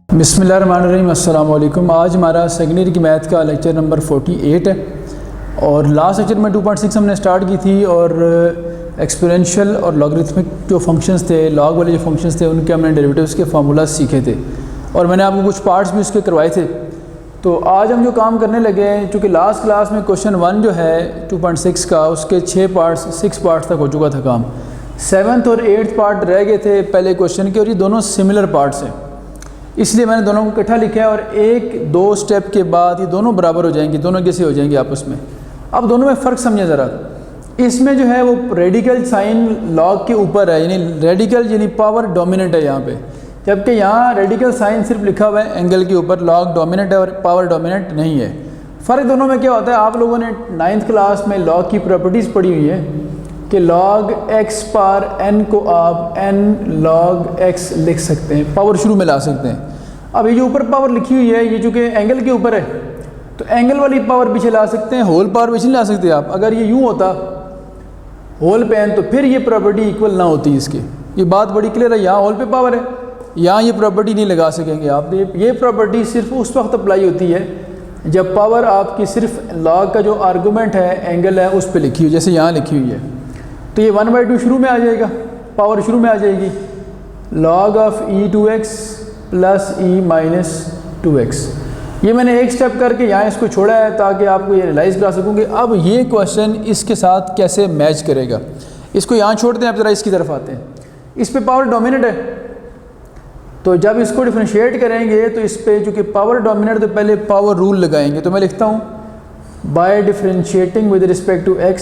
बिस्मिल्लाहिर्रहमानिर्रहीम, अस्सलाम वालेकुम। आज हमारा सेकेंड ईयर की मैथ का लेक्चर नंबर 48 है और लास्ट लेक्चर में 2.6 हमने स्टार्ट की थी और एक्सपोनेंशियल और लॉगरिथमिक जो फंक्शंस थे, लॉग वाले जो फंक्शंस थे, उनके हमने डेरिवेटिव्स के फार्मूलाज सीखे थे और मैंने आपको कुछ पार्ट्स भी उसके करवाए थे। तो आज हम जो काम करने लगे हैं, चूँकि लास्ट क्लास में क्वेश्चन 1 जो है 2.6 का, उसके 6 पार्ट्स तक हो चुका था काम। 7th और 8th पार्ट रह गए थे पहले क्वेश्चन के और ये दोनों सिमिलर पार्ट्स हैं, इसलिए मैंने दोनों को इकट्ठा लिखा है और 1-2 स्टेप के बाद ये दोनों बराबर हो जाएंगे, दोनों कैसे हो जाएंगे आपस में। अब दोनों में फ़र्क समझे ज़रा। इसमें जो है वो रेडिकल साइन लॉग के ऊपर है, यानी रेडिकल यानी पावर डोमिनेंट है यहाँ पे, जबकि यहाँ रेडिकल साइन सिर्फ लिखा हुआ है एंगल के ऊपर, लॉग डोमिनेंट है और पावर डोमिनेंट नहीं है। फ़र्क दोनों में क्या होता है, आप लोगों ने 9th क्लास में लॉग की प्रॉपर्टीज़ पढ़ी हुई है कि log x पावर n को आप n log x लिख सकते हैं, पावर शुरू में ला सकते हैं। अब ये जो ऊपर पावर लिखी हुई है, ये चूँकि एंगल के ऊपर है तो एंगल वाली पावर पीछे ला सकते हैं, होल पावर पीछे नहीं ला सकते आप। अगर ये यूँ होता होल पे n तो फिर ये प्रॉपर्टी इक्वल ना होती इसकी। ये बात बड़ी क्लियर है, यहाँ होल पे पावर है, यहाँ ये प्रॉपर्टी नहीं लगा सकेंगे आप। ये प्रॉपर्टी सिर्फ उस वक्त अप्लाई होती है जब पावर आपकी सिर्फ log का जो आर्गूमेंट है, एंगल है, उस पर लिखी हुई, जैसे यहाँ लिखी हुई है। तो ये 1/2 शुरू में आ जाएगा, पावर शुरू में आ जाएगी, log of e2x plus e minus 2x। ये मैंने एक स्टेप करके यहाँ इसको छोड़ा है ताकि आपको ये रियलाइज़ करा सकूँगी। अब ये क्वेश्चन इसके साथ कैसे मैच करेगा, इसको यहाँ छोड़ते हैं, अब ज़रा इसकी तरफ आते हैं। इस पे पावर डोमिनेंट है, तो जब इसको डिफरेंशिएट करेंगे तो इस पर चूँकि पावर डोमिनेंट, तो पहले पावर रूल लगाएंगे। तो मैं लिखता हूँ by differentiating with respect to x,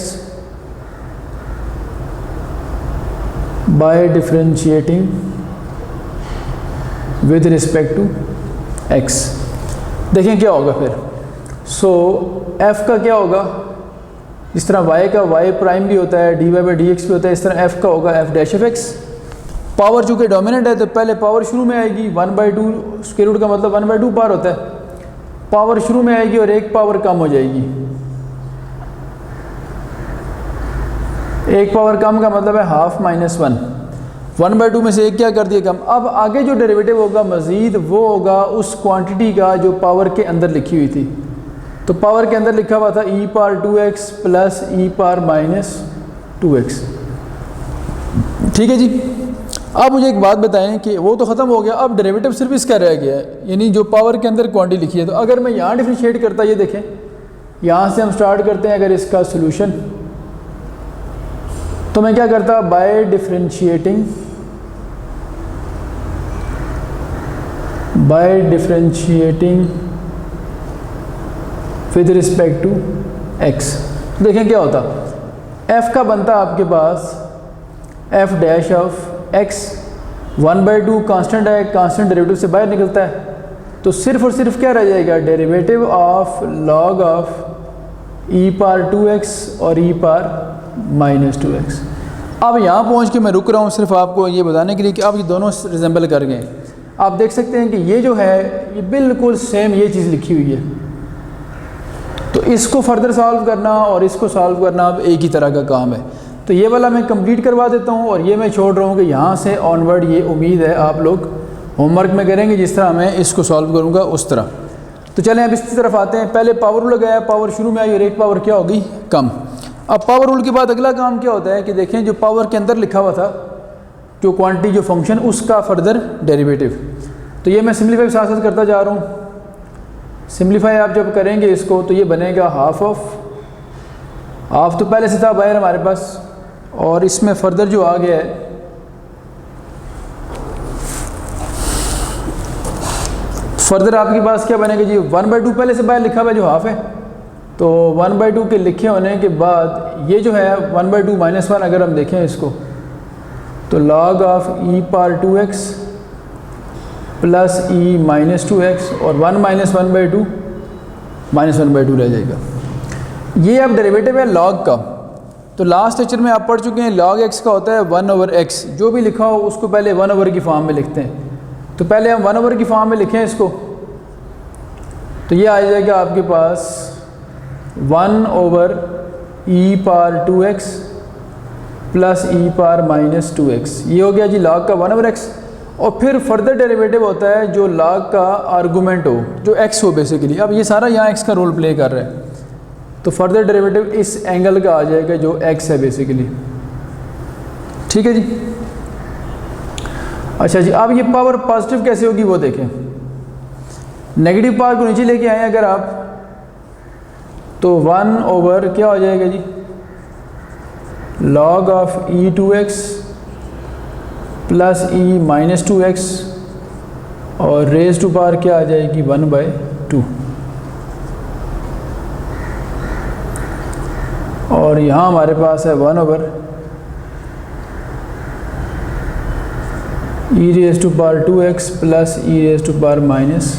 by differentiating with respect to x। देखें क्या होगा फिर। सो f का क्या होगा, इस तरह y का y प्राइम भी होता है, dy/dx भी होता है, इस तरह f का होगा f dash of x। Power चूँकि डोमिनेंट है तो पहले पावर शुरू में आएगी, 1/2 स्क्वायर रूट का मतलब 1/2 पावर होता है, पावर शुरू में आएगी और एक पावर कम हो जाएगी। एक पावर कम का मतलब है हाफ माइनस 1, 1/2 में से एक क्या कर दिया कम। अब आगे जो डेरिवेटिव होगा मज़ीद वो होगा उस क्वांटिटी का जो पावर के अंदर लिखी हुई थी। तो पावर के अंदर लिखा हुआ था e power 2x plus e power minus 2x। ठीक है जी। अब मुझे एक बात बताएं कि वो तो ख़त्म हो गया, अब डेरिवेटिव सिर्फ इसका रह गया है, यानी जो पावर के अंदर क्वांटिटी लिखी है। तो अगर मैं यहाँ डिफरेंशिएट करता, ये देखें यहाँ से हम स्टार्ट करते हैं, अगर इसका सोल्यूशन, तो मैं क्या करता, by differentiating with respect to x। देखें क्या होता, f का बनता आपके पास f dash of x, 1/2 constant है, कांस्टेंट डेरिवेटिव से बाहर निकलता है, तो सिर्फ और सिर्फ क्या रह जाएगा, derivative of log of e power 2x और e पावर माइनस 2x। अब यहाँ पहुँच के मैं रुक रहा हूँ सिर्फ आपको ये बताने के लिए कि अब ये दोनों रिजेंबल कर गए। आप देख सकते हैं कि ये जो है ये बिल्कुल सेम ये चीज़ लिखी हुई है। तो इसको फर्दर सॉल्व करना और इसको सॉल्व करना अब एक ही तरह का काम है। तो ये वाला मैं कंप्लीट करवा देता हूँ और ये मैं छोड़ रहा हूँ कि यहाँ से ऑनवर्ड ये उम्मीद है आप लोग होमवर्क में करेंगे जिस तरह मैं इसको सॉल्व करूँगा उस तरह। तो चलें अब इसकी तरफ आते हैं। पहले पावर रूल लगाया, पावर शुरू में आई और एक पावर क्या होगी, कम। अब पावर रूल के बाद अगला काम क्या होता है कि देखें जो पावर के अंदर लिखा हुआ था, जो क्वांटिटी जो फंक्शन, उसका फर्दर डेरिवेटिव। तो ये मैं सिंप्लीफाई साथ साथ करता जा रहा हूँ। सिंप्लीफाई आप जब करेंगे इसको तो ये बनेगा हाफ तो पहले से था बाहर हमारे पास, और इसमें फर्दर जो आ गया है फर्दर आपके पास क्या बनेगा जी, 1/2 पहले से बाहर लिखा हुआ है जो हाफ है, तो 1/2 के लिखे होने के बाद ये जो है 1/2 माइनस 1 अगर हम देखें इसको, तो log of e power 2x plus e minus 2x और 1 माइनस 1/2 माइनस 1/2 रह जाएगा। ये अब डेरिवेटिव है log का। तो लास्ट लेक्चर में आप पढ़ चुके हैं log x का होता है 1/x, जो भी लिखा हो उसको पहले 1/की फॉर्म में लिखते हैं। तो पहले हम 1/की फॉर्म में लिखें इसको, तो ये आ जाएगा आपके पास 1 ओवर ई पावर 2x प्लस ई पावर माइनस 2x। ये हो गया जी log का 1 ओवर x। और फिर फर्दर डेरिवेटिव होता है जो log का आर्गूमेंट हो, जो x हो बेसिकली। अब ये सारा यहाँ x का रोल प्ले कर रहा है, तो फर्दर डेरिवेटिव इस एंगल का आ जाएगा जो x है बेसिकली। ठीक है जी। अच्छा जी, अब ये पावर पॉजिटिव कैसे होगी वो देखें। नेगेटिव पावर को नीचे लेके आए अगर आप, तो 1 ओवर क्या हो जाएगा जी, log of e2x plus e minus 2x और रेज टू पावर क्या आ जाएगी 1/2। और यहाँ हमारे पास है 1 over e raise to power 2x plus e raise to power minus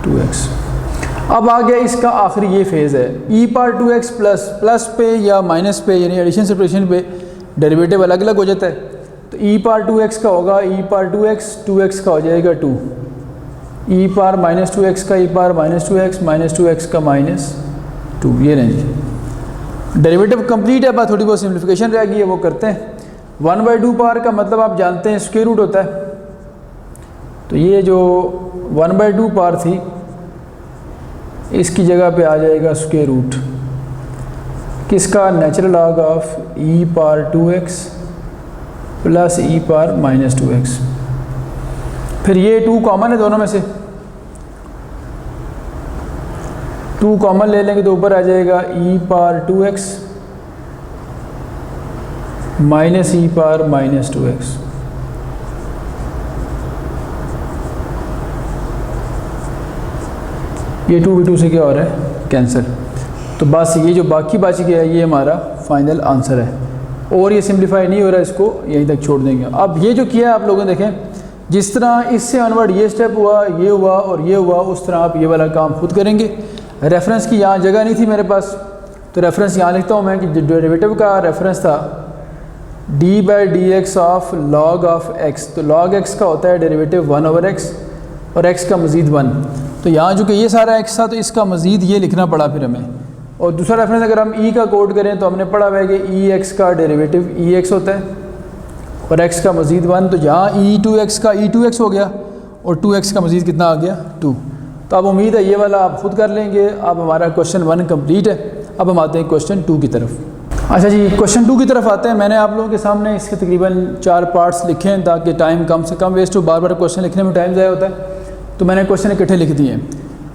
2x। अब आ गया इसका आखिरी ये फेज़ है, e पावर 2x प्लस पे या माइनस पे यानी एडिशन सब्ट्रैक्शन पे डेरिवेटिव अलग अलग हो जाता है। तो e पावर 2x का होगा e पावर 2x का हो जाएगा 2, e पावर माइनस 2x का e पावर माइनस 2x का माइनस 2। ये नहीं, डेरिवेटिव कंप्लीट है, बस थोड़ी बहुत सिम्प्लिफिकेशन रह गई है, वो करते हैं। 1/2 पावर का मतलब आप जानते हैं स्क्वायर रूट होता है। तो ये जो 1/2 पावर थी इसकी जगह पे आ जाएगा स्क्वायर रूट किसका, natural log of e power 2x plus e power minus 2x। फिर ये 2 कॉमन है दोनों में से, 2 कॉमन ले लेंगे तो ऊपर आ जाएगा e power 2x minus e power minus 2x। ये 2 से क्या हो रहा है, कैंसिल। तो बस ये जो बाकी बच गया ये हमारा फाइनल आंसर है, और ये सिंप्लीफाई नहीं हो रहा, इसको यहीं तक छोड़ देंगे। अब ये जो किया है आप लोगों ने देखें, जिस तरह इससे ऑनवर्ड ये स्टेप हुआ, ये हुआ और ये हुआ, उस तरह आप ये वाला काम खुद करेंगे। रेफरेंस की यहाँ जगह नहीं थी मेरे पास, तो रेफरेंस यहाँ लिखता हूँ मैं कि डेरिवेटिव का रेफरेंस था d/dx of log of x। तो log x का होता है डेरिवेटिव 1 ओवर x और x का मज़ीद 1। तो यहाँ जो कि ये सारा x था तो इसका मज़ीद ये लिखना पड़ा फिर हमें। और दूसरा रेफरेंस अगर हम e का कोड करें तो हमने पढ़ा हुआ है कि ex का डेरिवेटिव ex होता है और x का मज़ीद 1। तो यहाँ e2x का e2x हो गया और 2x का मज़ीद कितना आ गया 2। तो अब उम्मीद है ये वाला आप खुद कर लेंगे। अब हमारा क्वेश्चन 1 कंप्लीट है। अब हम आते हैं क्वेश्चन 2 की तरफ। अच्छा जी, क्वेश्चन 2 की तरफ आते हैं। मैंने आप लोगों के सामने इसके तकरीबन 4 पार्ट्स लिखे हैं ताकि टाइम कम से कम वेस्ट हो, बार बार क्वेश्चन लिखने में टाइम ज़ाया होता है, तो मैंने क्वेश्चन इकट्ठे लिख दिए हैं।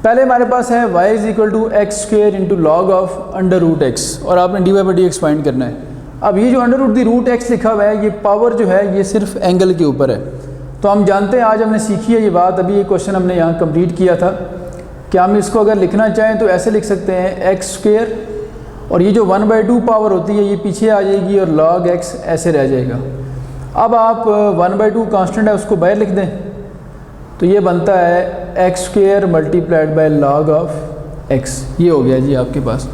पहले हमारे पास है y = x² into log of √x और आपने dy/dx फाइंड करना है। अब ये जो √√x लिखा हुआ है, ये पावर जो है ये सिर्फ एंगल के ऊपर है। तो हम जानते हैं, आज हमने सीखी है ये बात, अभी ये क्वेश्चन हमने यहाँ कंप्लीट किया था कि हम इसको अगर लिखना चाहें तो ऐसे लिख सकते हैं x² और ये जो 1/2 पावर होती है ये पीछे आ जाएगी और log x ऐसे रह जाएगा। अब आप 1/2 कांस्टेंट है उसको बाहर लिख दें तो ये बनता है x² multiplied by log of x। ये हो गया जी आपके पास,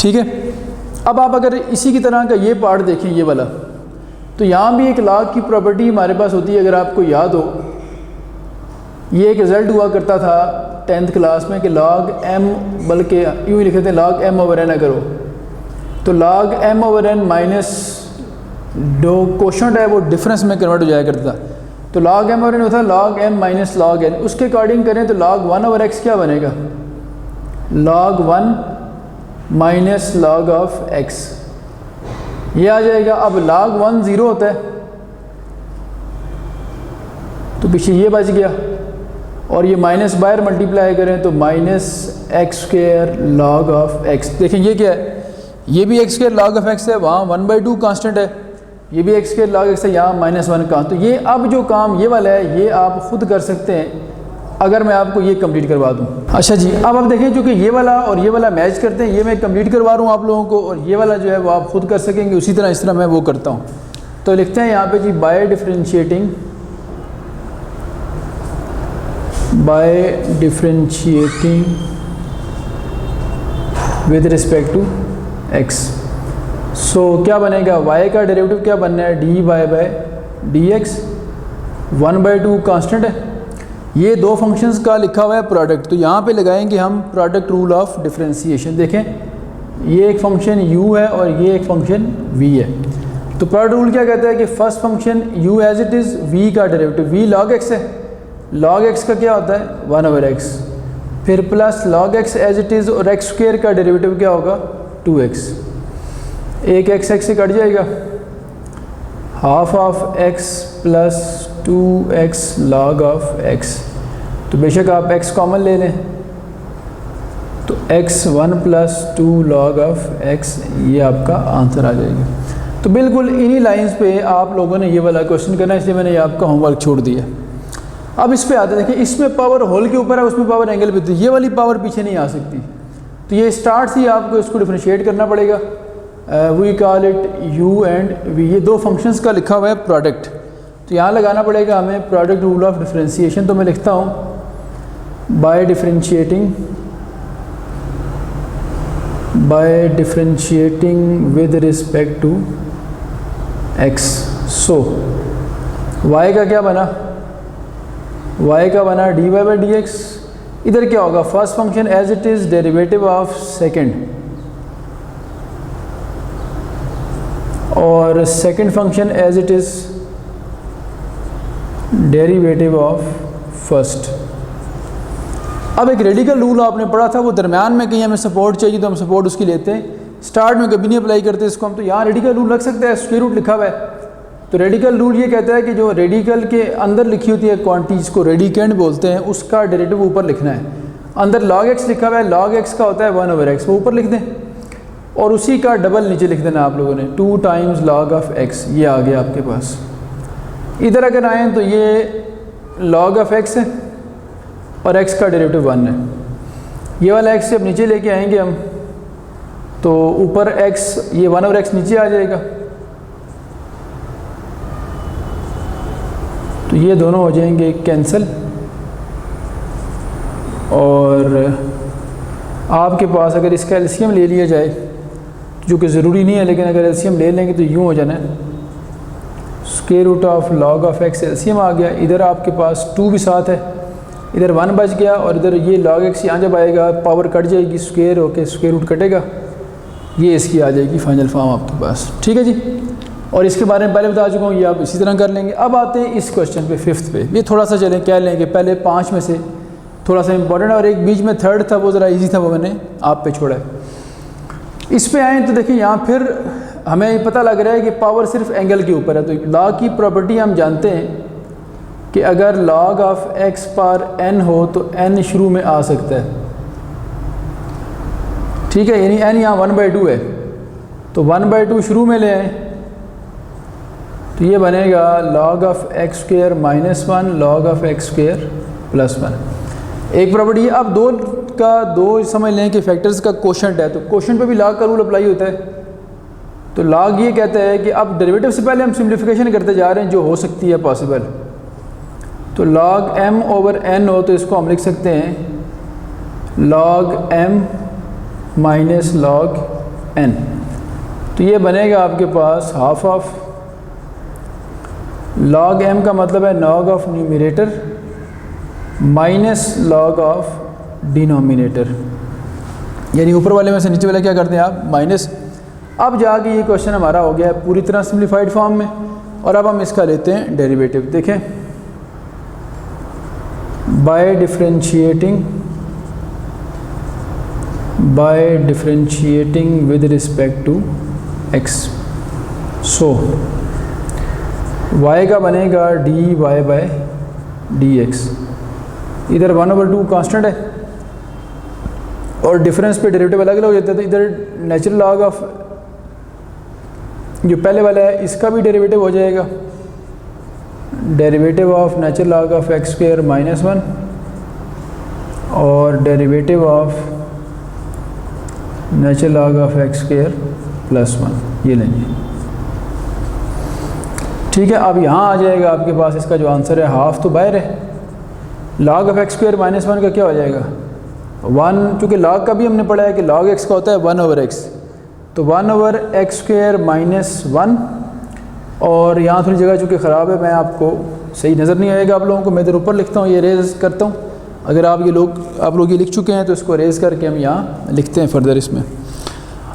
ठीक है। अब आप अगर इसी की तरह का ये पार्ट देखें ये वाला, तो यहाँ भी एक log की प्रॉपर्टी हमारे पास होती है। अगर आपको याद हो, ये एक रिज़ल्ट हुआ करता था 10th क्लास में कि log m, बल्कि यूँ ही लिखे थे log m/n अगर हो तो log m/n माइनस जो क्वोशंट है वो डिफरेंस में कन्वर्ट हो जाया करता था। तो log m/n होता है log m minus log n। उसके अकॉर्डिंग करें तो log 1/x क्या बनेगा, log 1 minus log of x ये आ जाएगा। अब log 1 0 होता है तो पीछे ये बच गया और ये माइनस बाहर मल्टीप्लाई करें तो minus x² log of x। देखें ये क्या है, ये भी x² log ऑफ x है, वहाँ 1/2 कांस्टेंट है, ये भी x² log x है, यहाँ -1 का। तो ये अब जो काम ये वाला है ये आप खुद कर सकते हैं अगर मैं आपको ये कंप्लीट करवा दूँ। अच्छा जी, अब आप देखें चूँकि ये वाला और ये वाला मैच करते हैं, ये मैं कंप्लीट करवा रहा हूँ आप लोगों को और ये वाला जो है वो आप खुद कर सकेंगे उसी तरह, इस तरह मैं वो करता हूँ। तो लिखते हैं यहाँ पे G by differentiating with respect to x। सो क्या बनेगा, y का डेरिवेटिव क्या बनना है dy/dx, 1/2 कांस्टेंट है। ये दो फंक्शंस का लिखा हुआ है प्रोडक्ट, तो यहाँ पे लगाएंगे हम प्रोडक्ट रूल ऑफ डिफरेंशिएशन। देखें ये एक फंक्शन u है और ये एक फंक्शन v है। तो प्रोडक्ट रूल क्या कहता है कि first function u as it is, v का डेरिवेटिव v log x है, log x का क्या होता है 1/x, फिर plus log x as it is और x स्क्वायर का डेरिवेटिव क्या होगा 2x, एक x से कट जाएगा, half of x plus 2x log of x। तो बेशक आप x कॉमन ले लें तो x 1 plus 2 log of x, ये आपका आंसर आ जाएगा। तो बिल्कुल इन्हीं लाइंस पे आप लोगों ने ये वाला क्वेश्चन करना है, इसलिए मैंने ये आपका होमवर्क छोड़ दिया। अब इस पे आते हैं, देखिए इसमें पावर होल के ऊपर है, उसमें पावर एंगल पे, तो ये वाली पावर पीछे नहीं आ सकती। तो ये स्टार्ट से ही आपको इसको डिफरेंशिएट करना पड़ेगा। We call it u and v, ये दो फंक्शंस का लिखा हुआ है प्रोडक्ट, तो यहाँ लगाना पड़ेगा हमें प्रोडक्ट रूल ऑफ डिफरेंशिएशन। तो मैं लिखता हूँ by differentiating with respect to x। So y का क्या बना, y का बना dy/dx। इधर क्या होगा, first function as it is derivative of second, और second function as it is derivative of first. अब एक रेडिकल रूल आपने पढ़ा था, वो दरम्यान में कहीं हमें सपोर्ट चाहिए तो हम सपोर्ट उसकी लेते हैं, स्टार्ट में कभी नहीं अप्लाई करते इसको हम। तो यहाँ रेडिकल रूल रख सकते हैं, स्क्वायर रूट लिखा हुआ है। तो रेडिकल रूल ये कहता है कि जो रेडिकल के अंदर लिखी होती है क्वांटिटीज़ को रेडिकेंड बोलते हैं, उसका डेरिवेटिव ऊपर लिखना है। अंदर log x लिखा हुआ है, log x का होता है 1/x, वो ऊपर लिख दें, और उसी का डबल नीचे लिख देना आप लोगों ने, 2 टाइम्स log ऑफ x, ये आ गया आपके पास। इधर अगर आएँ तो ये log ऑफ x है और x का डेरिवेटिव 1 है। ये वाला x से अब नीचे लेके आएंगे हम, तो ऊपर x, ये 1/x नीचे आ जाएगा, तो ये दोनों हो जाएंगे कैंसिल। और आपके पास अगर इसका एलसीएम ले लिया जाए, जो कि ज़रूरी नहीं है, लेकिन अगर एलसीएम ले लेंगे तो यूँ हो जाना है, square root of log of x LCM आ गया। इधर आपके पास 2 भी साथ है, इधर 1 बच गया, और इधर ये log x यहाँ जब आएगा पावर कट जाएगी, स्क्वायर होके स्क्वायर रूट कटेगा, ये इसकी आ जाएगी फाइनल फॉर्म आपके पास। ठीक है जी, और इसके बारे में पहले बता चुका हूँ, ये आप इसी तरह कर लेंगे। अब आते हैं इस क्वेश्चन पे, 5th पे। ये थोड़ा सा चलें कह लें कि पहले 5 में से थोड़ा सा इंपॉर्टेंट है, और एक बीच में 3rd था, वो ज़रा इजी था, वो मैंने आप पे छोड़ा है। इस पे आएँ तो देखिए यहाँ फिर हमें पता लग रहा है कि पावर सिर्फ एंगल के ऊपर है। तो लॉग की प्रॉपर्टी हम जानते हैं कि अगर log ऑफ x पर n हो तो n शुरू में आ सकता है, ठीक है, यानी n यहाँ 1/2 है, तो 1/2 शुरू में ले आए, तो ये बनेगा log of x square minus 1 log of x square plus 1। एक प्रॉपर्टी। अब दो समझ लें कि फैक्टर्स का कोशेंट है, तो कोशेंट पे भी log का रूल अप्लाई होता है। तो log ये कहता है कि अब डेरिवेटिव से पहले हम सिम्प्लीफिकेशन करते जा रहे हैं जो हो सकती है पॉसिबल। तो log m/n हो तो इसको हम लिख सकते हैं log m minus log n। तो ये बनेगा आपके पास हाफ ऑफ log m का मतलब है log of numerator minus log of denominator, यानी ऊपर वाले में से नीचे वाला क्या करते हैं आप माइनस। अब जाके ये क्वेश्चन हमारा हो गया है पूरी तरह सिम्प्लीफाइड फॉर्म में, और अब हम इसका लेते हैं डेरिवेटिव। देखें, by differentiating with respect to x। So y का बनेगा dy/dx, इधर 1/2 कांस्टेंट है और डिफरेंस पे डेरिवेटिव अलग अलग हो जाता है। तो इधर नेचुरल लॉग ऑफ जो पहले वाला है इसका भी डेरिवेटिव हो जाएगा, derivative of natural log of x square minus 1 और derivative of natural log of x square plus 1, ये लेंगे। ठीक है, अब यहाँ आ जाएगा आपके पास इसका जो आंसर है, हाफ तो बाहर है, log of x square minus 1 का क्या हो जाएगा 1, चूँकि log का भी हमने पढ़ा है कि log x का होता है 1/x, तो 1/x स्क्वायर माइनस 1, और यहाँ थोड़ी जगह चूँकि ख़राब है मैं आपको सही नज़र नहीं आएगा आप लोगों को। मैं इधर ऊपर लिखता हूँ, ये रेज़ करता हूँ। अगर आप लोग ये लिख चुके हैं तो इसको रेज़ करके हम यहाँ लिखते हैं फर्दर इसमें।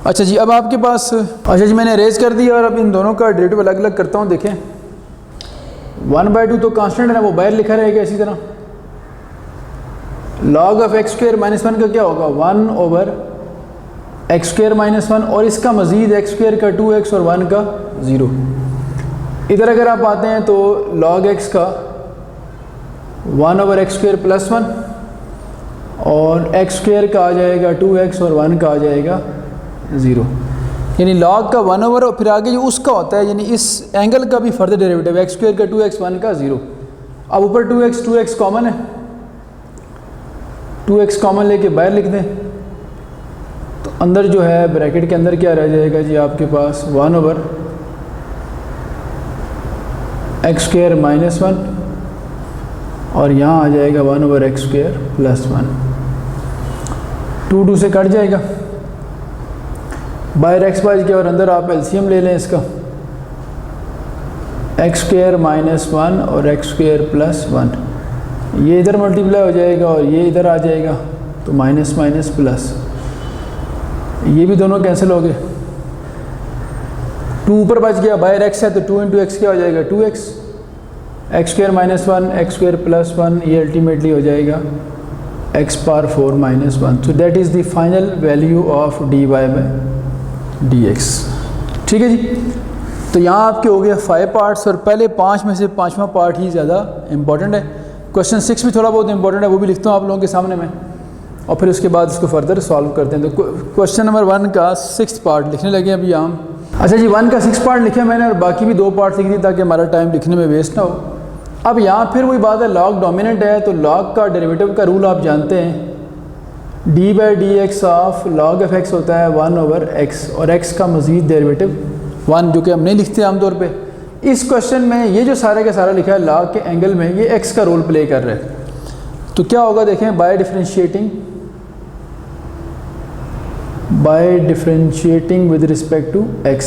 अच्छा जी, अब आपके पास, अच्छा जी मैंने रेज़ कर दिया और अब इन दोनों का डेरिवेटिव अलग अलग करता हूँ। देखें 1/2 तो कांस्टेंट है ना, वो बाहर लिखा रहेगा इसी तरह। log of x square minus 1 का क्या होगा, 1/x स्क्वायर माइनस 1, और इसका मज़ीद एक्स स्क्वायर का 2x और 1 का 0। इधर अगर आप आते हैं तो log x का 1/x स्क्वायर प्लस 1 और x स्क्वायर का आ जाएगा 2x और 1 का आ जाएगा 0। यानी log का 1/, और फिर आगे जो उसका होता है यानी इस एंगल का भी फर्दर डेरिवेटिव, x स्क्वायर का 2x 1 का 0। अब ऊपर 2x कॉमन है, 2x कॉमन लेके बाहर लिख दें तो अंदर जो है ब्रैकेट के अंदर क्या रह जाएगा जी आपके पास 1/x स्क्वायर माइनस 1 और यहाँ आ जाएगा 1/x स्क्वायर प्लस 1। 2 से कट जाएगा, बाहर x बच गया और अंदर आप एलसीएम ले लें इसका, एक्स स्क्वायर माइनस 1 और एक्स स्क्वायर प्लस 1। ये इधर मल्टीप्लाई हो जाएगा और ये इधर आ जाएगा तो माइनस माइनस प्लस, ये भी दोनों कैंसिल हो गए। 2 ऊपर बच गया, बाहर x है तो 2 × x क्या हो जाएगा 2x, x square minus 1 x square plus 1, ये अल्टीमेटली हो जाएगा x power 4 minus 1। So that is the final value of dy/dx। ठीक है जी, तो यहाँ आपके हो गए 5 पार्ट्स और पहले 5 में से 5वां पार्ट ही ज़्यादा इंपॉर्टेंट है। क्वेश्चन 6 भी थोड़ा बहुत इंपॉर्टेंट है, वो भी लिखता हूँ आप लोगों के सामने में और फिर उसके बाद इसको फर्दर सॉल्व करते हैं। तो क्वेश्चन नंबर 1 का 6th पार्ट लिखने लगे अभी हम। अच्छा जी, 1 का 6 पार्ट लिखे मैंने और बाकी भी 2 पार्ट लिख दी ताकि हमारा टाइम लिखने में वेस्ट ना हो। अब यहाँ फिर वही बात है, लॉग डोमिनेंट है तो लॉग का डेरिवेटिव का रूल आप जानते हैं, d/dx of log of x होता है 1/x और x का मज़ीद डेरिवेटिव 1, जो कि हम नहीं लिखते आमतौर पे। इस क्वेश्चन में ये जो सारे का सारा लिखा है log के एंगल में, ये x का रोल प्ले कर रहा है। तो क्या होगा देखें, by differentiating with respect to x,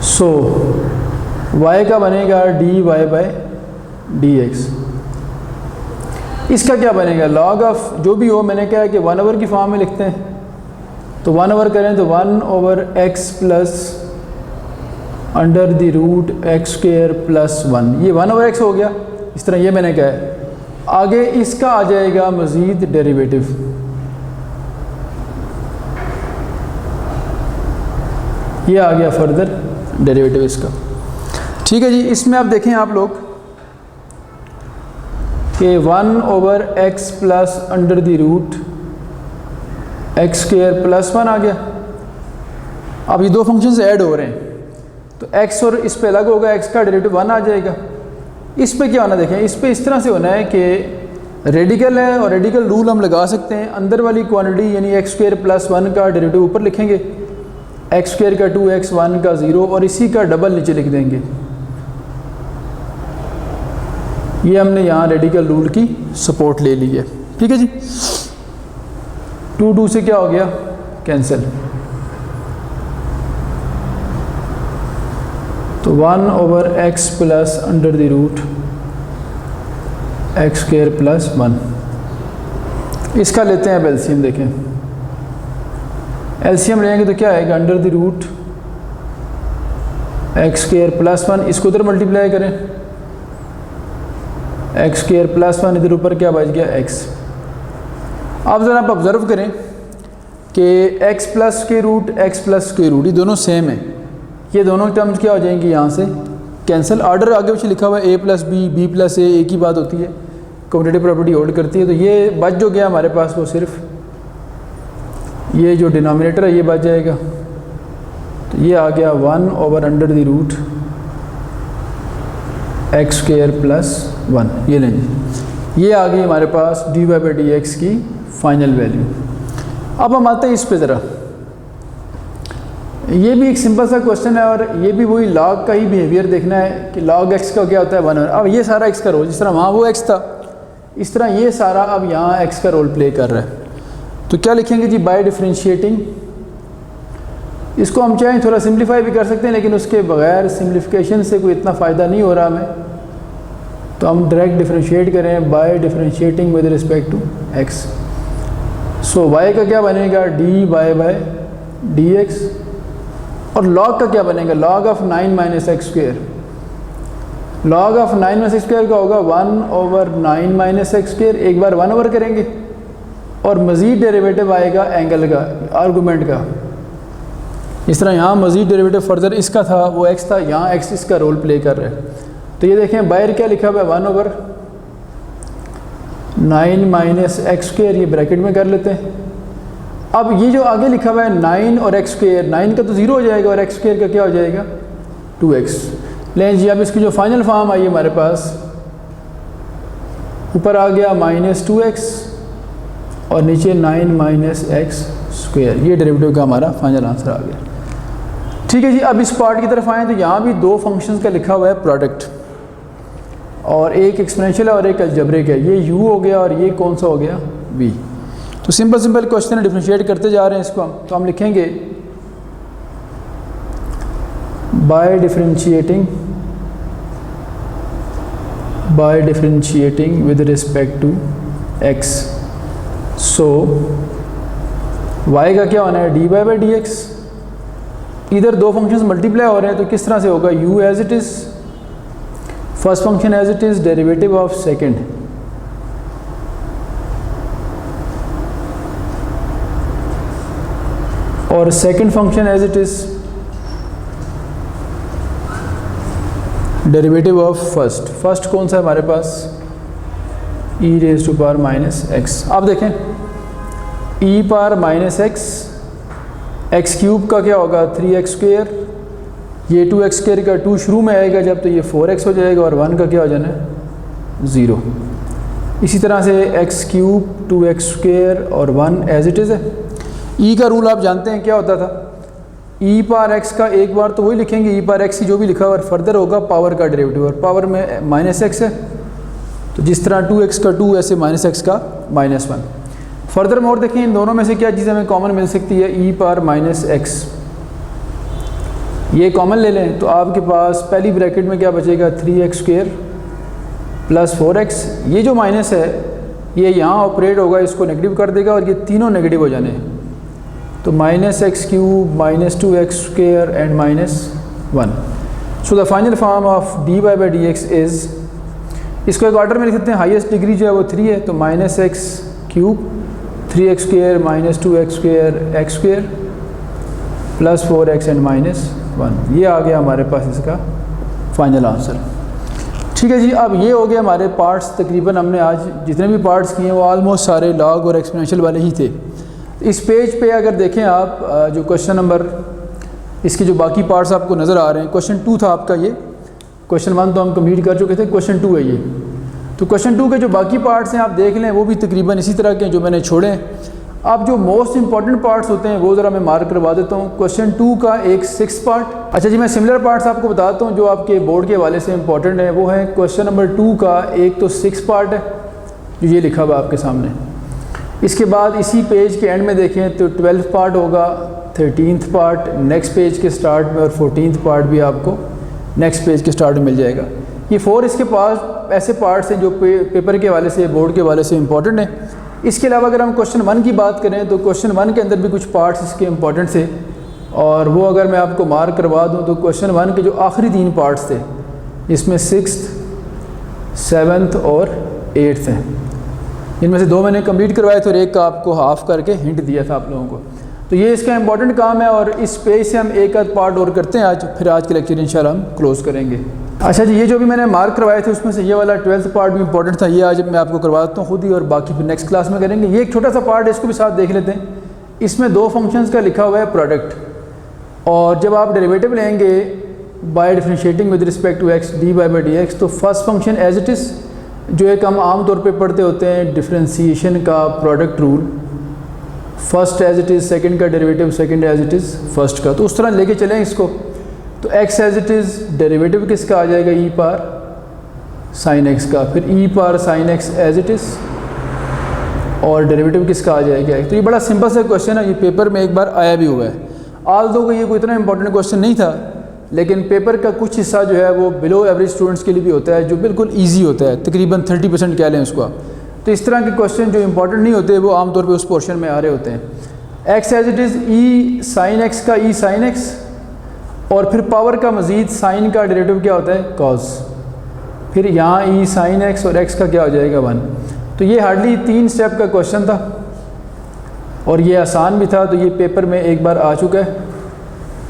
so y का बनेगा dy/dx। इसका क्या बनेगा, log ऑफ जो भी हो, मैंने क्या है कि 1/, की फॉर्म में लिखते हैं तो 1/, करें तो 1/x plus under the root x square plus 1, ये 1/x हो गया। इस तरह ये मैंने कहा है। आगे इसका आ जाएगा मज़ीद डेरिवेटिव, ये आ गया फर्दर डेरिवेटिव इसका। ठीक है जी, इसमें आप देखें आप लोग कि 1/x plus under the root x square plus 1 आ गया। अब ये 2 फंक्शंस ऐड हो रहे हैं तो x और इस पे अलग होगा, x का डेरिवेटिव 1 आ जाएगा। इस पे क्या होना देखें, इस पे इस तरह से होना है कि रेडिकल है और रेडिकल रूल हम लगा सकते हैं। अंदर वाली क्वांटिटी यानी एक्स स्क्वायर प्लस 1 का डेरिवेटिव ऊपर लिखेंगे, एक्स स्क्वायर का 2x 1 का 0 और इसी का डबल नीचे लिख देंगे। ये हमने यहाँ रेडिकल रूल की सपोर्ट ले ली है। ठीक है जी, 2 से क्या हो गया कैंसिल, तो 1/x plus under the root x square plus 1। इसका लेते हैं अब एलसीएम। देखें एलसीएम लेंगे तो क्या आएगा, under the root x square plus 1, इसको उधर मल्टीप्लाई करें, एक्स स्क्वायर प्लस 1, इधर ऊपर क्या बच गया x। अब ज़रा आप ऑब्ज़र्व करें कि x प्लस के रूट एक्स प्लस के रूट ये दोनों सेम है, ये दोनों टर्म्स क्या हो जाएंगी यहाँ से कैंसिल। ऑर्डर आगे पीछे लिखा हुआ है a + b b + a, एक ही बात होती है, कम्यूटेटिव प्रॉपर्टी होल्ड करती है। तो ये बच जो गया हमारे पास वो सिर्फ ये जो डिनोमिनेटर है ये बच जाएगा, तो ये आ गया 1/√x स्क्वायर प्लस 1। ये लेंगे, ये आ गई हमारे पास dy/dx की फाइनल वैल्यू। अब हम आते हैं इस पे ज़रा, ये भी एक सिंपल सा क्वेश्चन है और ये भी वही log का ही बिहेवियर देखना है कि log x का क्या होता है 1। अब ये सारा x का रोल, जिस तरह वहाँ वो x था इस तरह ये सारा अब यहाँ x का रोल प्ले कर रहा है। तो क्या लिखेंगे जी, बाय डिफरेंशिएटिंग इसको हम चाहें थोड़ा सिंप्लीफाई भी कर सकते हैं, लेकिन उसके बगैर सिंप्लीफिकेशन से कोई इतना फ़ायदा नहीं हो रहा हमें, तो हम डायरेक्ट डिफरेंशिएट करें by differentiating with respect to x। So y का क्या बनेगा, dy बाय dx, और log का क्या बनेगा, log of 9 minus x square. log of 9 minus x square का होगा 1/9 माइनस एक्स स्क्वेयर, एक बार 1 ओवर करेंगे, और मज़ीद डेरिवेटिव आएगा एंगल का, आर्गूमेंट का। इस तरह यहाँ मज़ीद डेरिवेटिव फर्दर इसका था, वो x था, यहाँ x इसका रोल प्ले कर रहा है। तो ये देखें बाहर क्या लिखा हुआ है, 1/9 माइनस एक्स स्क्वेयर, ये ब्रैकेट में कर लेते हैं। अब ये जो आगे लिखा हुआ है 9 और एक्स स्क्वेयर, 9 का तो 0 हो जाएगा और एक्स स्क्वेयर का क्या हो जाएगा 2x। लें जी, अब इसकी जो फाइनल फॉर्म आई हमारे पास, ऊपर आ गया -2x और नीचे 9 माइनस एक्स स्क्वेयर, ये डेरिवेटिव का हमारा फाइनल आंसर आ गया। ठीक है जी, अब इस पार्ट की तरफ आएँ तो यहाँ भी दो फंक्शंस का लिखा हुआ है प्रोडक्ट, और एक एक्सपोनेंशियल है और एक अलजेब्रिक है। ये u हो गया और ये कौन सा हो गया v। तो सिंपल क्वेश्चन डिफरेंशिएट करते जा रहे हैं इसको हम। तो हम लिखेंगे by differentiating with respect to x। So y का क्या होना है, dy बाई dx। इधर दो फंक्शंस मल्टीप्लाई हो रहे हैं, तो किस तरह से होगा, u as it is, first function as it is, derivative of second, और second function as it is, derivative of first. First कौन सा है हमारे पास, e raise to power minus x. आप देखें e power minus x cube का क्या होगा 3x स्क्वेयर, ये 2x स्क्वेयर का 2 शुरू में आएगा जब, तो ये 4x हो जाएगा, और 1 का क्या हो जाना है 0। इसी तरह से x क्यूब 2x स्क्वेयर और 1 एज इट इज़ है। e का रूल आप जानते हैं क्या होता था, e पावर x का एक बार तो वही लिखेंगे e पावर x जो भी लिखा हुआ, और फर्दर होगा पावर का डेरिवेटिव, और पावर में माइनस एक्स है, तो जिस तरह 2x का 2 ऐसे माइनस एक्स का -1। फर्दर मोर देखें, इन दोनों में से क्या चीज़ हमें कॉमन मिल सकती है, e पावर माइनस एक्स, ये कॉमन ले लें, तो आपके पास पहली ब्रैकेट में क्या बचेगा 3x स्क्वेयर प्लस 4x। ये जो माइनस है ये यहाँ ऑपरेट होगा, इसको नेगेटिव कर देगा, और ये तीनों नेगेटिव हो जाने हैं, तो -x cube -2x square and -1। So the final form of dy by dx is, इसको एक ऑर्डर में लिख सकते हैं, हाईएस्ट डिग्री जो है वो 3 है, तो -x cube 3x square -2x square x square plus 4x and -1। ये आ गया हमारे पास इसका फाइनल आंसर। ठीक है जी, अब ये हो गया हमारे पार्ट्स। तकरीबन हमने आज जितने भी पार्ट्स किए हैं वो ऑलमोस्ट सारे लॉग और एक्सपोनेंशियल वाले ही थे। इस पेज पे अगर देखें आप, जो क्वेश्चन नंबर, इसके जो बाकी पार्ट्स आपको नज़र आ रहे हैं, क्वेश्चन 2 था आपका ये, क्वेश्चन 1 तो हम कंप्लीट कर चुके थे, क्वेश्चन 2 है ये। तो क्वेश्चन 2 के जो बाकी पार्ट्स हैं आप देख लें, वो भी तकरीबन इसी तरह के हैं जो मैंने छोड़े हैं। अब जो मोस्ट इंपॉर्टेंट पार्ट्स होते हैं वो ज़रा मैं मार्क करवा देता हूँ। क्वेश्चन 2 का एक 6 पार्ट। अच्छा जी, मैं सिमिलर पार्ट्स आपको बताता हूँ जो आपके बोर्ड के हवाले से इंपॉर्टेंट है। वो है क्वेश्चन नंबर 2 का एक तो 6 पार्ट है जो ये लिखा हुआ आपके सामने। इसके बाद इसी पेज के एंड में देखें तो 12 पार्ट होगा, 13th पार्ट नेक्स्ट पेज के स्टार्ट में, और 14th पार्ट भी आपको नेक्स्ट पेज के स्टार्ट में मिल जाएगा। ये 4 इसके पास ऐसे पार्ट्स हैं जो पेपर के हवाले से, बोर्ड के हवाले से इंपॉर्टेंट हैं। इसके अलावा अगर हम क्वेश्चन 1 की बात करें तो क्वेश्चन 1 के अंदर भी कुछ पार्ट्स इसके इंपॉर्टेंट थे, और वो अगर मैं आपको मार्क करवा दूं तो क्वेश्चन 1 के जो आखिरी 3 पार्ट्स थे, इसमें 6th, 7th और 8th हैं। इनमें से 2 मैंने कंप्लीट करवाए थे और एक का आपको हाफ करके हिंट दिया था आप लोगों को। तो ये इसका इंपॉर्टेंट काम है, और इस पेज से हम एक आध पार्ट और करते हैं आज, फिर आज के लेक्चर इंशाल्लाह हम क्लोज़ करेंगे। अच्छा जी, ये जो भी मैंने मार्क करवाए थे उसमें से ये वाला 12th पार्ट भी इंपॉर्टेंट था, ये आज मैं आपको करवा देता हूँ खुद ही, और बाकी फिर नेक्स्ट क्लास में करेंगे। ये एक छोटा सा पार्ट है, इसको भी साथ देख लेते हैं। इसमें 2 फंक्शंस का लिखा हुआ है प्रोडक्ट, और जब आप डेरिवेटिव लेंगे by differentiating with respect to x dy by dx, तो first function as it is, जो एक हम आम तौर पे पढ़ते होते हैं डिफरेंशिएशन का product rule, first as it is, second का derivative second as it is first का, तो उस तरह लेके चलें इसको। तो x as it is derivative किसका आ जाएगा, e पावर साइन x का, फिर e power sine x as it is, और डेरिवेटिव किसका आ जाएगा। तो ये बड़ा सिंपल सा क्वेश्चन है, ये पेपर में एक बार आया भी हुआ है। ऑल्दो को ये कोई इतना इंपॉर्टेंट क्वेश्चन नहीं था, लेकिन पेपर का कुछ हिस्सा जो है वो बिलो एवरेज स्टूडेंट्स के लिए भी होता है, जो बिल्कुल ईजी होता है, तकरीबन 30% कह लें उसको। तो इस तरह के क्वेश्चन जो इंपॉर्टेंट नहीं होते वो आमतौर पर उस पोर्शन में आ रहे होते हैं। X as it is e sine x का ई साइन एक्स, और फिर पावर का मज़ीद साइन का डेरिवेटिव क्या होता है, कॉज। फिर यहाँ ई साइन एक्स और एक्स का क्या हो जाएगा 1। तो ये हार्डली 3 स्टेप का क्वेश्चन था और ये आसान भी था, तो ये पेपर में एक बार आ चुका है,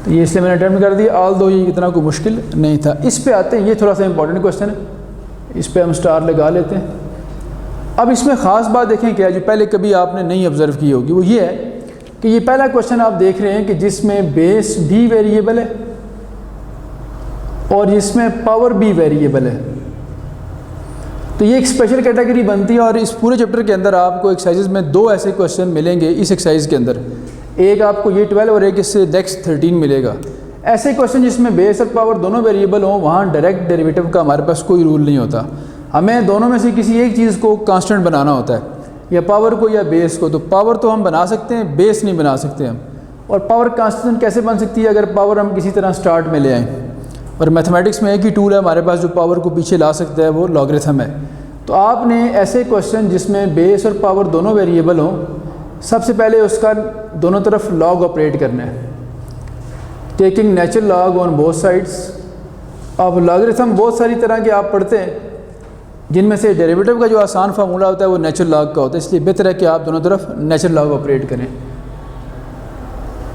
तो ये इसलिए मैंने अटैम्प्ट कर दिया। ऑल दो ये इतना कोई मुश्किल नहीं था। इस पे आते हैं, ये थोड़ा सा इंपॉर्टेंट क्वेश्चन है, इस पे हम स्टार लगा लेते हैं। अब इसमें ख़ास बात देखें क्या है, जो पहले कभी आपने नहीं ऑब्ज़र्व की होगी, वो ये है कि ये पहला क्वेश्चन आप देख रहे हैं कि जिसमें बेस भी वेरिएबल है और जिसमें पावर भी वेरिएबल है। तो ये एक स्पेशल कैटेगरी बनती है और इस पूरे चैप्टर के अंदर आपको एक्सरसाइजेज में 2 ऐसे क्वेश्चन मिलेंगे इस एक्सरसाइज के अंदर, एक आपको ये 12 और एक इससे नेक्स्ट 13 मिलेगा। ऐसे क्वेश्चन जिसमें बेस और पावर दोनों वेरिएबल हों, वहाँ डायरेक्ट डेरिवेटिव का हमारे पास कोई रूल नहीं होता, हमें दोनों में से किसी एक चीज़ को कांस्टेंट बनाना होता है, या पावर को या बेस को। तो पावर तो हम बना सकते हैं, बेस नहीं बना सकते हम। और पावर कांस्टेंट कैसे बन सकती है, अगर पावर हम किसी तरह स्टार्ट में ले आएँ। और मैथमेटिक्स में एक ही टूल है हमारे पास जो पावर को पीछे ला सकता है, वो लॉगरिथम है। तो आपने ऐसे क्वेश्चन जिसमें बेस और पावर दोनों वेरिएबल हों, सबसे पहले उसका दोनों तरफ लॉग ऑपरेट करना है, taking natural log on both sides. अब लॉगरिथम बहुत सारी तरह के आप पढ़ते हैं, जिनमें से डेरिवेटिव का जो आसान फार्मूला होता है वो नेचुरल लॉग का होता है, इसलिए बेहतर है कि आप दोनों तरफ नेचुरल लॉग ऑपरेट करें।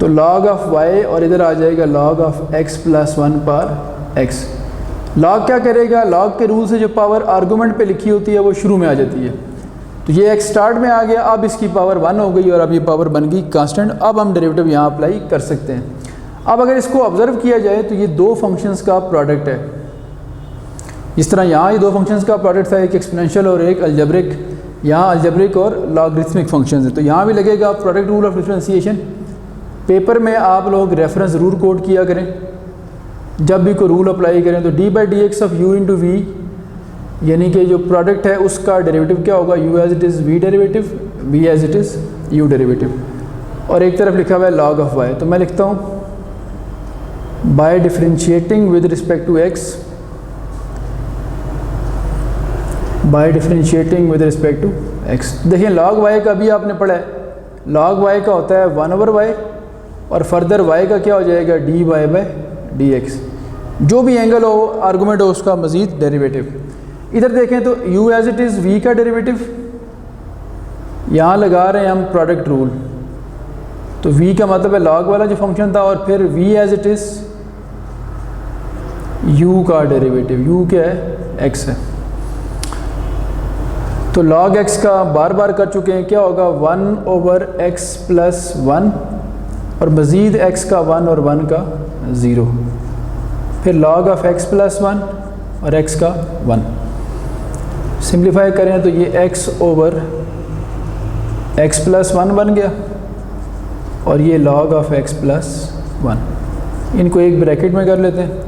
तो लॉग ऑफ वाई और इधर आ जाएगा लॉग ऑफ एक्स प्लस 1 पर एक्स। लॉग क्या करेगा, लॉग के रूल से जो पावर आर्गूमेंट पे लिखी होती है वो शुरू में आ जाती है। तो ये एक्स स्टार्ट में आ गया, अब इसकी पावर 1 हो गई और अब ये पावर बन गई कांस्टेंट। अब हम डेरिवेटिव यहाँ अप्लाई कर सकते हैं। अब अगर इसको ऑब्जर्व किया जाए तो ये 2 फंक्शंस का प्रोडक्ट है। जिस तरह यहाँ ये 2 फंक्शंस का प्रोडक्ट था, एक एक्सपोनेंशियल और एक अलजेब्रिक, यहाँ अलजेब्रिक और लॉगरिथमिक फंक्शंस है। तो यहाँ भी लगेगा product rule of differentiation. Paper में आप लोग रेफरेंस ज़रूर कोड किया करें जब भी कोई रूल अप्लाई करें। तो d by d x of u into v, यानी कि जो प्रोडक्ट है उसका डेरिवेटिव क्या होगा, u as it is v derivative, v as it is u derivative, और एक तरफ लिखा हुआ है log ऑफ y। तो मैं लिखता हूँ by differentiating with respect to x, by differentiating with respect to x। देखिए log y का भी आपने पढ़ा है, log y का होता है 1/y और फर्दर y का क्या हो जाएगा dy बाई dx। जो भी एंगल हो, आर्गूमेंट हो, उसका मज़ीद डेरिवेटिव। इधर देखें तो u as it is v का डेरिवेटिव, यहाँ लगा रहे हैं हम प्रोडक्ट रूल। तो v का मतलब है log वाला जो फंक्शन था, और फिर v as it is u का डेरिवेटिव। u क्या है, x है। तो log x का बार बार कर चुके हैं, क्या होगा 1/x प्लस 1 और मज़ीद x का 1 और 1 का 0, फिर log ऑफ x प्लस 1 और x का 1। सिंप्लीफाई करें तो ये x ओवर x प्लस 1 बन गया और ये log ऑफ x प्लस 1। इनको एक ब्रैकेट में कर लेते हैं।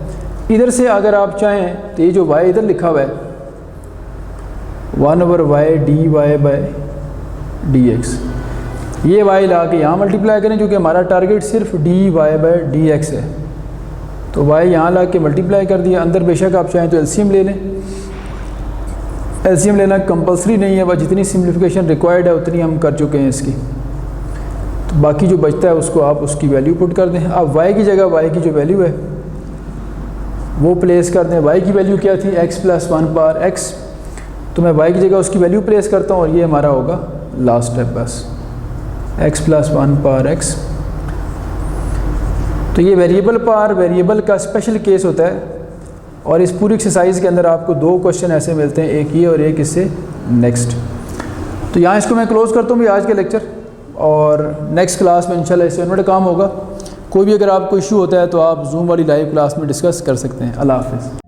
इधर से अगर आप चाहें तो ये जो y इधर लिखा हुआ है 1/y dy बाई dx, ये y ला के यहाँ मल्टीप्लाई करें, क्योंकि हमारा टारगेट सिर्फ dy बाई dx है। तो y यहाँ ला के मल्टीप्लाई कर दिया। अंदर बेशक आप चाहें तो एलसीएम ले लें, एलसीएम लेना कंपलसरी नहीं है, बस जितनी सिम्प्लिफिकेशन रिक्वायर्ड है उतनी हम कर चुके हैं इसकी। तो बाकी जो बचता है उसको आप उसकी वैल्यू पुट कर दें। अब y की जगह y की जो वैल्यू है वो प्लेस कर दें। y की वैल्यू क्या थी, x प्लस 1 पर x, तो मैं y की जगह उसकी वैल्यू प्लेस करता हूँ और ये हमारा होगा लास्ट स्टेप, बस x प्लस 1 पर x। तो ये वेरिएबल पर वेरिएबल का स्पेशल केस होता है, और इस पूरी एक्सरसाइज के अंदर आपको 2 क्वेश्चन ऐसे मिलते हैं, एक ये और एक इससे नेक्स्ट। तो यहाँ इसको मैं क्लोज़ करता हूँ भी आज के लेक्चर, और नेक्स्ट क्लास में इंशाल्लाह इससे रिलेटेड काम होगा। कोई भी अगर आपको इशू होता है तो आप जूम वाली लाइव क्लास में डिस्कस कर सकते हैं। अल्लाह हाफ़िज़।